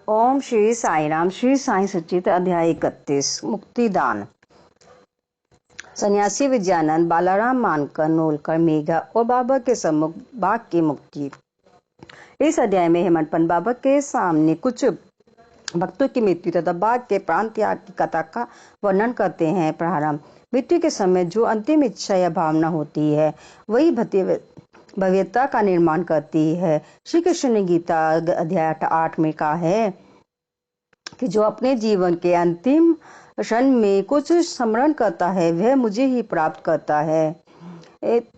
ओम श्री साई राम। श्री साई सच्चित। अध्याय 31 मुक्तिदान। सन्यासी विजयानंद, बालाराम मानकर, नोलकर, मेघा और बाबा के सम्मुख बाघ की मुक्ति। इस अध्याय में हेमंतपंत बाबा के सामने कुछ भक्तों की मृत्यु तथा बाघ के प्राण त्याग की कथा का वर्णन करते हैं। प्रारंभ। मृत्यु के समय जो अंतिम इच्छा या भावना होती है वही भव्यता का निर्माण करती है। श्री कृष्ण ने गीता अध्याय 8 में कहा है कि जो अपने जीवन के अंतिम क्षण में कुछ स्मरण करता है वह मुझे ही प्राप्त करता है,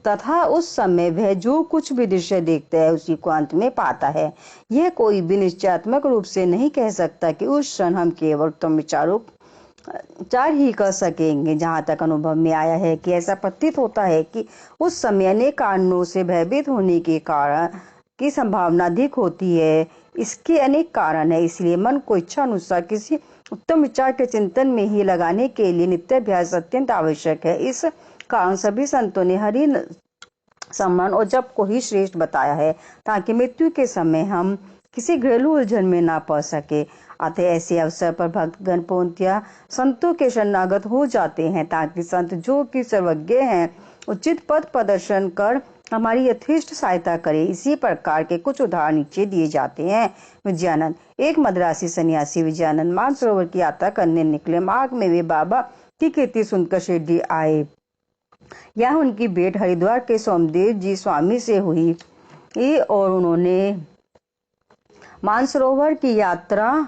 तथा उस समय वह जो कुछ भी दृश्य देखता है उसी को अंत में पाता है। यह कोई भी निश्चयात्मक रूप से नहीं कह सकता कि उस क्षण हम केवल उत्तम विचार ही कर सकेंगे। जहाँ तक अनुभव में आया है कि ऐसा प्रतीत होता है कि उस समय अनेक कारणों से भयभीत होने के कारण की संभावना अधिक होती है। इसके अनेक कारण है, इसलिए मन को इच्छा अनुसार किसी उत्तम विचार के चिंतन में ही लगाने के लिए नित्याभ्यास अत्यंत आवश्यक है। इस कारण सभी संतों ने हरि सम्मान और जप को ही श्रेष्ठ बताया है, ताकि मृत्यु के समय हम किसी घरेलू उलझन में ना पड़ सके। अतः ऐसे अवसर पर भक्तगण पूर्णतया संतों के शरणागत हो जाते हैं, ताकि संत जो कि सर्वज्ञ हैं उचित पथ प्रदर्शन कर हमारी यथेष्ट सहायता करे। इसी प्रकार के कुछ उदाहरण नीचे दिए जाते हैं। विजयानंद। एक मद्रासी सन्यासी विजयानंद मानसरोवर की यात्रा करने निकले। मार्ग में वे बाबा की कीर्ति सुनकर शिरडी आए। यह उनकी भेंट हरिद्वार के सोमदेव जी स्वामी से हुई और उन्होंने मानसरोवर की यात्रा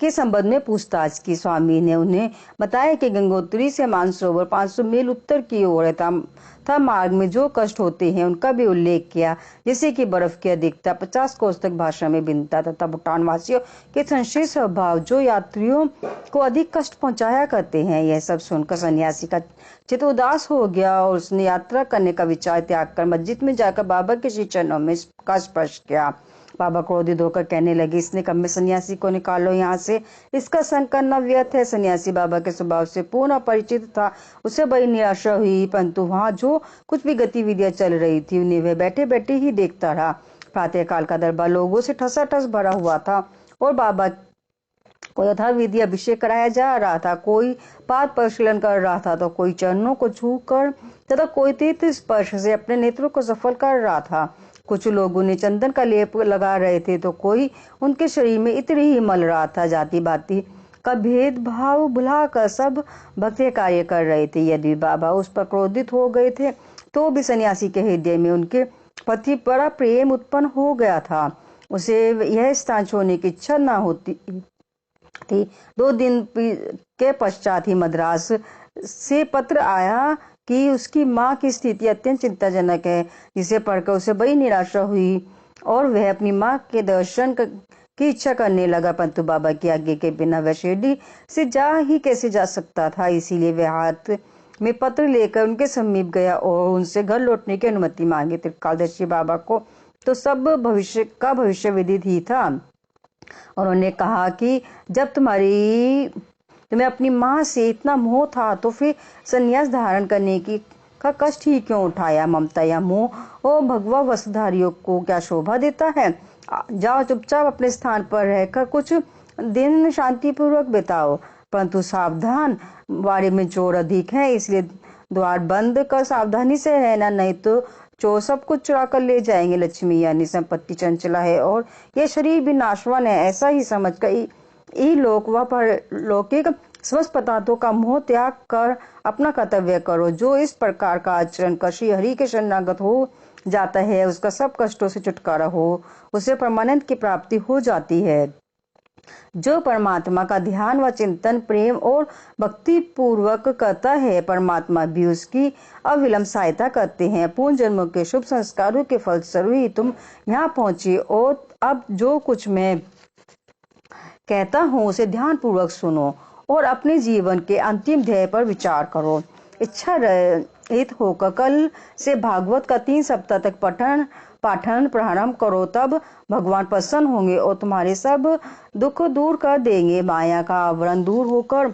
के संबंध में पूछताछ की। स्वामी ने उन्हें बताया कि गंगोत्री से मानसरोवर 500 मील उत्तर की ओर था। मार्ग में जो कष्ट होते हैं उनका भी उल्लेख किया, जैसे कि बर्फ की अधिकता, 50 कोस तक भाषा में भिन्नता तथा भूटान वासियों के संशय स्वभाव जो यात्रियों को अधिक कष्ट पहुंचाया करते हैं। यह सब सुनकर सन्यासी का चित्त उदास हो गया और उसने यात्रा करने का विचार त्याग कर मस्जिद में जाकर बाबा के श्री चरणों में का स्पर्श किया। बाबा क्रोधित होकर कहने लगे, इसने कब में सन्यासी को निकालो यहाँ से, इसका संग करना व्यर्थ है। सन्यासी बाबा के स्वभाव से पूर्ण अपरिचित था। उसे बड़ी निराशा हुई, परंतु वहाँ जो कुछ भी गतिविधियां चल रही थी उन्हें वह बैठे बैठे ही देखता रहा। प्रातः काल का दरबार लोगों से ठसाठस भरा हुआ था और बाबा को यथाविधि अभिषेक कराया जा रहा था। कोई पाद परिशीलन कर रहा था तो कोई चरणों को छू कर तथा कोई तीर्थ स्पर्श से अपने नेत्रों को सफल कर रहा था। कुछ लोग उन्हें चंदन का लेप लगा रहे थे तो कोई उनके शरीर में इत्र ही मल रहा था। जाति बाती का भेदभाव भुलाकर सब भक्ति कार्य कर रहे थे। यदि बाबा उस पर क्रोधित हो गए थे तो भी सन्यासी के हृदय में उनके प्रति बड़ा प्रेम उत्पन्न हो गया था। उसे यह स्थान छोड़ने की इच्छा न होती थी। 2 दिन के पश्चात ही मद्रास से पत्र आया कि उसकी माँ की स्थिति अत्यंत चिंताजनक है, जिसे पढ़कर उसे बड़ी निराशा हुई और वह अपनी माँ के दर्शन की इच्छा करने लगा। परंतु बाबा की आज्ञा के बिना वह शिरडी से कैसे जा सकता था। इसीलिए वह हाथ में पत्र लेकर उनके समीप गया और उनसे घर लौटने की अनुमति मांगी। त्रिकालदर्शी बाबा को तो सब भविष्य विदित ही था। उन्होंने कहा कि जब तुम्हें अपनी माँ से इतना मोह था तो फिर संन्यास धारण करने का कष्ट ही क्यों उठाया। ममता या मोह और भगवा वस्त्रधारियों को क्या शोभा देता है। जाओ चुपचाप अपने स्थान पर रहकर कुछ दिन शांतिपूर्वक बिताओ, परंतु सावधान, बाड़े में चोर अधिक हैं, इसलिए द्वार बंद कर सावधानी से रहना, नहीं तो चोर सब कुछ चुरा कर ले जाएंगे। लक्ष्मी यानी संपत्ति चंचला है और यह शरीर भी नाशवान है। ऐसा ही समझकर लोक व परलौकिक समस्त पदार्थों का मोह त्याग कर अपना कर्तव्य करो। जो इस प्रकार का आचरण कर श्री हरि के शरणागत हो जाता है उसका सब कष्टों से छुटकारा हो, उसे परमानंद की प्राप्ति हो जाती है। जो परमात्मा का ध्यान व चिंतन प्रेम और भक्ति पूर्वक करता है, परमात्मा भी उसकी अविलंब सहायता करते हैं। पूर्ण जन्मों के शुभ संस्कारों के फलस्वरूप ही तुम यहाँ पहुंचे और अब जो कुछ मैं कहता हूँ उसे ध्यान पूर्वक सुनो और अपने जीवन के अंतिम ध्येय पर विचार करो। इच्छा रहित होकर कल से भागवत का 3 सप्ताह तक पाठन प्रारंभ करो, तब भगवान प्रसन्न होंगे और तुम्हारे सब दुख दूर कर देंगे। माया का आवरण दूर होकर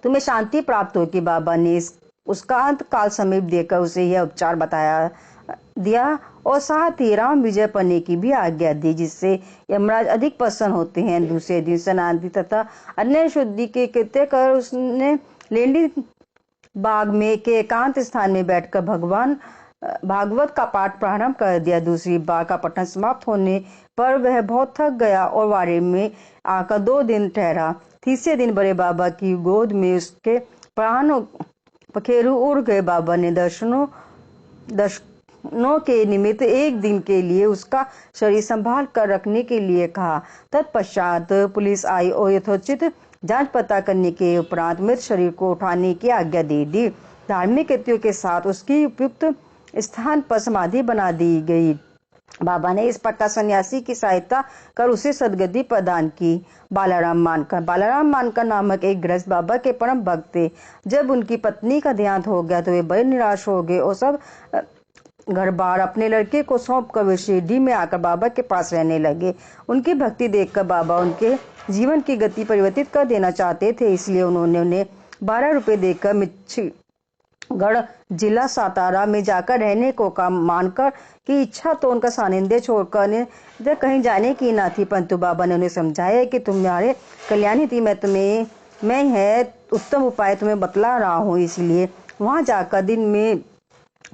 तुम्हें शांति प्राप्त होगी। बाबा ने उसका अंत काल समीप देकर उसे यह उपचार दिया और साथ ही राम विजय पढ़ने की भी आज्ञा दी, जिससे यमराज अधिक प्रसन्न होते हैं। दूसरे दिन स्नानादि तथा अन्य शुद्धि के कृत्य कर उसने लेंडी बाग में के एकांत स्थान में बैठकर भगवान भागवत का पाठ प्रारंभ कर दिया। दूसरी बार का पठन समाप्त होने पर वह बहुत थक गया और वाड़े में आकर 2 दिन ठहरा। तीसरे दिन बड़े बाबा की गोद में उसके प्राण पखेरु उड़ गए। बाबा ने दर्शनों के निमित्त 1 दिन के लिए उसका शरीर संभाल कर रखने के लिए कहा। तत्पश्चात पुलिस आई और यथोचित जांच पता करने के उपरांत मृत शरीर को उठाने की आज्ञा दे दी। धार्मिक कृत्यों के साथ उसकी उपयुक्त स्थान पर समाधि बना दी गई। बाबा ने इस प्रकार सन्यासी की सहायता कर उसे सदगति प्रदान की। बालाराम मानकर नामक एक गृहस्थ बाबा के परम भक्त थे। जब उनकी पत्नी का देहांत हो गया तो वे बड़े निराश हो गए और सब घर बार अपने लड़के को सौंप कर वे शिरडी में आकर बाबा के पास रहने लगे। उनकी भक्ति देखकर बाबा उनके जीवन की गति परिवर्तित कर देना चाहते थे, इसलिए उन्होंने उन्हें 12 रुपए देकर मिच्छगढ़ जिला सातारा में जाकर रहने को मानकर की इच्छा तो उनका सानिध्य छोड़कर कहीं जाने की न थी, परंतु बाबा ने उन्हें समझाया कि तुम्हारे कल्याणी थी, मैं है उत्तम उपाय तुम्हें बतला रहा हूँ, इसलिए वहां जाकर दिन में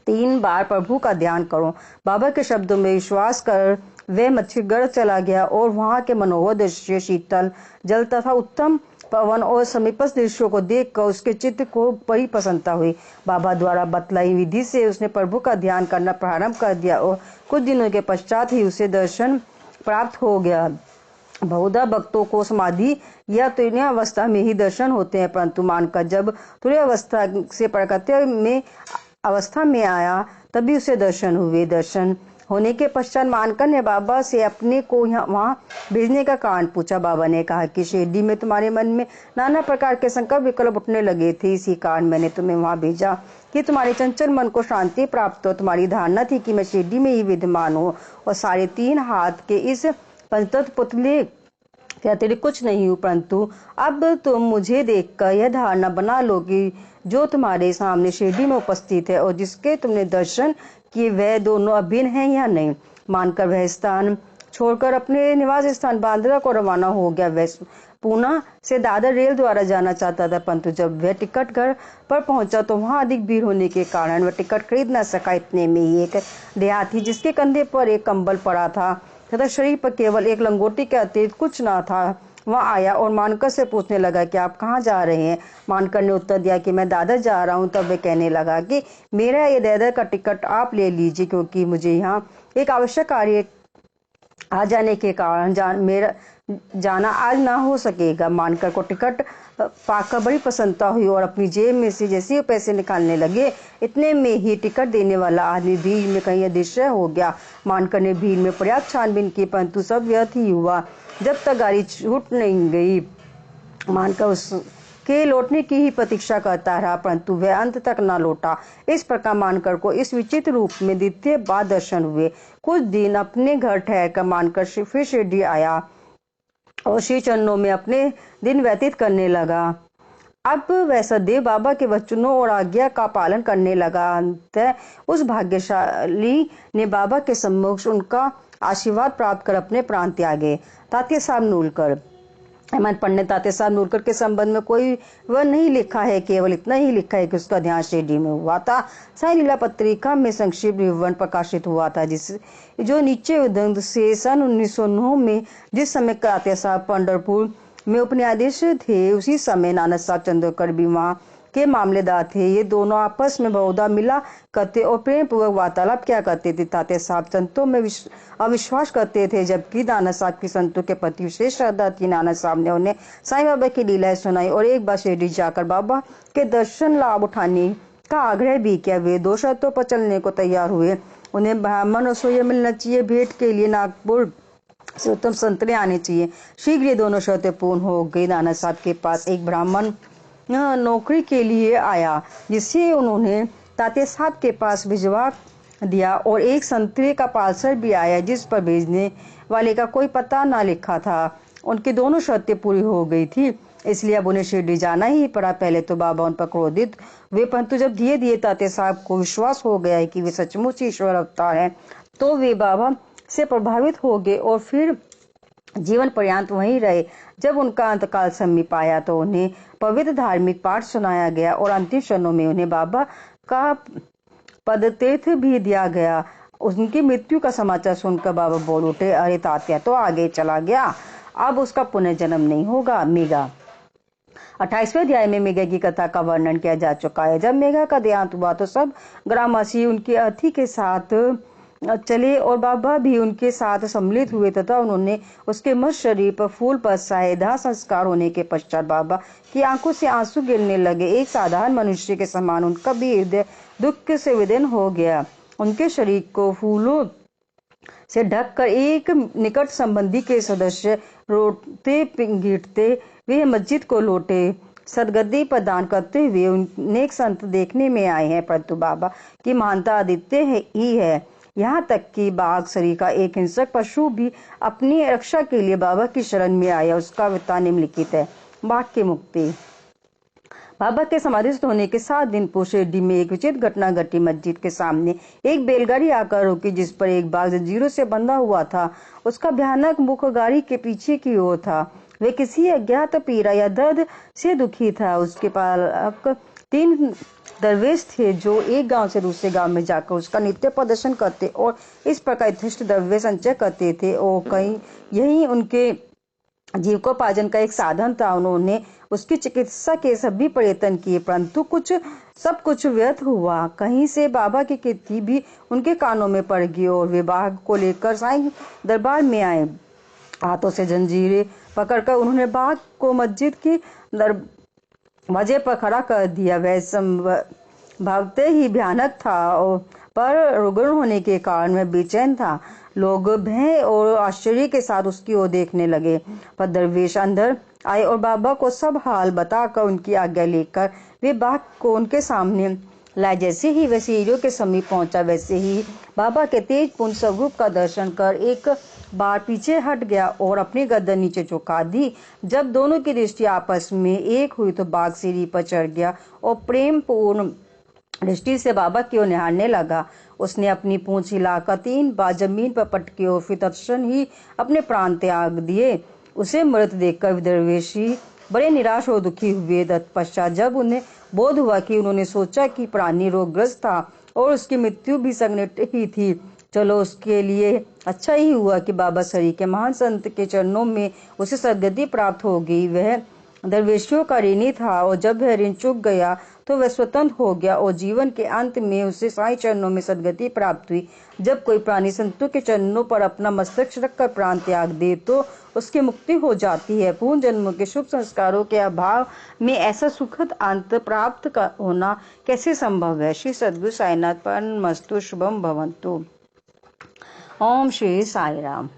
3 बार प्रभु का ध्यान करो। बाबा के शब्दों में विश्वास कर वह मच्छीगढ़ चला गया और वहां के मनोहर दृश्य, शीतल जल तथा उत्तम पवन और समीपस्थ दृश्यों को देखकर उसके चित्त को बड़ी प्रसन्नता हुई। बाबा द्वारा बतलाई विधि से उसने प्रभु का ध्यान करना प्रारंभ कर दिया और कुछ दिनों के पश्चात ही उसे दर्शन प्राप्त हो गया। बहुधा भक्तों को समाधि या तुरीय अवस्था में ही दर्शन होते हैं, परंतु मानकर जब तुरीय अवस्था से प्रकृति अवस्था में आया तभी उसे दर्शन हुए। दर्शन होने के पश्चात मानकर ने बाबा से अपने को वहां भेजने का कारण पूछा। बाबा ने कहा कि शिरडी में तुम्हारे मन में नाना प्रकार के संकल्प विकल्प उठने लगे थे, इसी कारण मैंने तुम्हें वहां भेजा कि तुम्हारे चंचल मन को शांति प्राप्त हो। तुम्हारी धारणा थी कि मैं शिरडी में ही विद्यमान हूँ और 3.5 हाथ के इस पंचतत्व पुतले के अतिरिक्त कुछ नहीं हूँ, परंतु अब तुम मुझे देखकर यह धारणा बना लो कि जो तुम्हारे सामने शिरडी में उपस्थित है और जिसके तुमने दर्शन किए वह दोनों अभिन्न हैं या नहीं। मानकर वह स्थान छोड़कर अपने निवास स्थान बांद्रा को रवाना हो गया। वह पूना से दादर रेल द्वारा जाना चाहता था, परंतु जब वह टिकट घर पर पहुंचा तो वहां अधिक भीड़ होने के कारण वह टिकट खरीद न सका। इतने में ही एक देहाती जिसके कंधे पर एक कंबल पड़ा था तथा शरीर पर केवल एक लंगोटी के अतिरिक्त कुछ न था, वहां आया और मानकर से पूछने लगा कि आप कहाँ जा रहे हैं। मानकर ने उत्तर दिया कि मैं दादर जा रहा हूँ। तब वह कहने लगा कि मेरा ये दादर का टिकट आप ले लीजिए, क्योंकि मुझे यहाँ एक आवश्यक कार्य आ जाने के कारण मेरा जाना आज ना हो सकेगा। मानकर को टिकट पाकर बड़ी प्रसन्नता हुई और अपनी जेब में से जैसे ही पैसे निकालने लगे, इतने में ही टिकट देने वाला आदमी भीड़ में कहीं अदृश्य हो गया। मानकर ने भीड़ में पर्याप्त छानबीन की, परंतु सब व्यर्थ ही हुआ जब तक गाड़ी छूट नहीं गई। मानकर उसके लौटने की ही प्रतीक्षा करता रहा, परंतु वह अंत तक न लौटा। इस प्रकार मानकर को इस विचित्र रूप में द्वितीय बार दर्शन हुए। कुछ दिन अपने घर ठहरकर मानकर फिर शिरडी आया और श्री चरणों में अपने दिन व्यतीत करने लगा। अब वह सदैव बाबा के वचनों और आज्ञा का पालन करने लगा। अंततः उस भाग्यशाली ने बाबा के सम्मुख उनका आशीर्वाद प्राप्त कर अपने प्राण त्यागे। तात्या साहब नूलकर हेमंत पंडित तात्या साहब नूलकर के संबंध में कोई वह नहीं लिखा है, केवल इतना ही लिखा है कि उसका ध्यान शिरडी में हुआ था। साई लीला पत्रिका में संक्षिप्त विवरण प्रकाशित हुआ था, जो नीचे उदंग से सन 1909 में जिस समय तात्या साहब पंढरपुर में उपन्यायाधीश थे, उसी समय नाना साहब चंद्रकर भी वहाँ के मामलेदार थे। ये दोनों आपस में बहुधा मिला करते और प्रेम पूर्वक वार्तालाप क्या करते थे। तात्या साहब संतों में अविश्वास करते थे, जबकि नाना साहब की संतों के प्रति विशेष श्रद्धा थी। नाना साहब ने उन्हें साईं बाबा की लीलाएं सुनाई और एक बार शिरडी जाकर बाबा के दर्शन लाभ उठाने का आग्रह भी किया। वे 2 शर्तों पर चलने को तैयार हुए। उन्हें ब्राह्मण और सोया मिलना चाहिए, भेंट के लिए नागपुर से उत्तम संतरे आने चाहिए। शीघ्र ये दोनों शर्तें पूर्ण हो गई। नाना साहब के पास एक ब्राह्मण नौकरी के लिए आया, जिसे उन्होंने तात्या साहब के पास भिजवा दिया, और एक संतरे का पार्सल भी आया जिस पर भेजने वाले का कोई पता ना लिखा था। उनकी दोनों शर्तें पूरी हो गई थी, इसलिए अब उन्हें शिरडी जाना ही पड़ा। पहले तो बाबा उन पर क्रोधित हुए, परंतु जब धीरे धीरे तात्या साहब को विश्वास हो गया है कि वे सचमुच ईश्वर अवतार हैं, तो वे बाबा से प्रभावित हो गए और फिर जीवन पर्यंत वहीं रहे। जब उनका अंतकाल समीप आया तो उन्हें पवित्र धार्मिक पाठ सुनाया गया और अंतिम क्षणों में उन्हें बाबा का पदतीर्थ भी दिया गया। उनकी मृत्यु का समाचार सुनकर बाबा बोल उठे, अरे तात्या तो आगे चला गया, अब उसका पुनर्जन्म नहीं होगा। मेघा 28वें अध्याय में मेघा की कथा का वर्णन किया जा चुका है। जब मेघा का देहांत हुआ तो सब ग्रामवासी उनके अर्थी के साथ चले और बाबा भी उनके साथ सम्मिलित हुए तथा उन्होंने उसके मस्त शरीर पर फूल बरसाए। दाह संस्कार होने के पश्चात बाबा की आंखों से आंसू गिरने लगे। एक साधारण मनुष्य के समान उनका भी हृदय दुख से विदीर्ण हो गया। उनके शरीर को फूलों से ढककर एक निकट संबंधी के सदस्य रोते पिंगीटते वे मस्जिद को लौटे। सदगद्दी प्रदान करते हुए अनेक संत देखने में आए हैं, परंतु बाबा की महानता अद्वितीय ही है। यहाँ तक कि बाघ शरीर का एक हिंसक पशु भी अपनी रक्षा के लिए बाबा की शरण में आया। उसका वृत्तांत निम्नलिखित है। बाघ की मुक्ति। बाबा के समाधिस्थ होने के 7 दिन पूर्व शिरडी में एक विचित्र घटना घटी। मस्जिद के सामने एक बैलगाड़ी आकर रुकी जिस पर एक बाघ जंजीरों से बंधा हुआ था। उसका भयानक मुख गाड़ी के पीछे की ओर था। वे किसी अज्ञात पीड़ा या दर्द से दुखी था। उसके पालक 3 दरवेश थे जो एक गांव से दूसरे गांव में जाकर उसका नित्य प्रदर्शन करते और इस प्रकार यथेष्ट द्रव्य संचय करते थे और कहीं यही उनके जीविकोपार्जन का एक साधन था। उन्होंने उसकी चिकित्सा के सभी प्रयत्न किए, परंतु सब कुछ व्यर्थ हुआ। कहीं से बाबा की कीर्ति भी उनके कानों में पड़ गई और वे बाघ को लेकर साईं दरबार में आए। हाथों से जंजीरें पकड़कर उन्होंने बाघ को मस्जिद के दरवाजे पर खड़ा कर दिया। वह संभवतः ही भयानक था पर रुग्ण होने के कारण वह बेचैन था। लोग भय और आश्चर्य के साथ उसकी ओर देखने लगे, पर दरवेश अंदर आए और बाबा को सब हाल बताकर उनकी आज्ञा लेकर वे बाघ को उनके सामने लाए। जैसे ही वह सीढ़ियों के समीप पहुंचा वैसे ही बाबा के तेजपूर्ण स्वरूप का दर्शन कर एक बार पीछे हट गया और अपनी गर्दन नीचे झुका दी। जब दोनों की दृष्टि आपस में एक हुई तो बाघ सीढ़ी पर चढ़ गया और प्रेम पूर्ण दृष्टि से बाबा की ओर निहारने लगा। उसने अपनी पूंछ हिलाकर 3 बार जमीन पर पटकी और फिर तत्क्षण ही अपने प्राण त्याग दिए। उसे मृत देखकर दरवेशी बड़े निराश और दुखी हुए। तत्पश्चात जब उन्हें बोध हुआ कि उन्होंने सोचा कि प्राणी रोगग्रस्त था और उसकी मृत्यु भी संगठित ही थी, चलो उसके लिए अच्छा ही हुआ कि बाबा सरी के महान संत के चरणों में उसे सदगति प्राप्त हो गई। वह दरवेशियों का ऋणी था और जब वह ऋण चुक गया तो वह स्वतंत्र हो गया और जीवन के अंत में उसे साईं चरणों में सदगति प्राप्त हुई। जब कोई प्राणी संतों के चरणों पर अपना मस्तक रखकर प्राण त्याग दे तो उसकी मुक्ति हो जाती है। पूर्ण जन्मों के शुभ संस्कारों के अभाव में ऐसा सुखद अंत प्राप्त होना कैसे संभव है। श्री सद्गुरु साईनाथ परमस्तु शुभम भवन्तु। ओम श्री साई राम।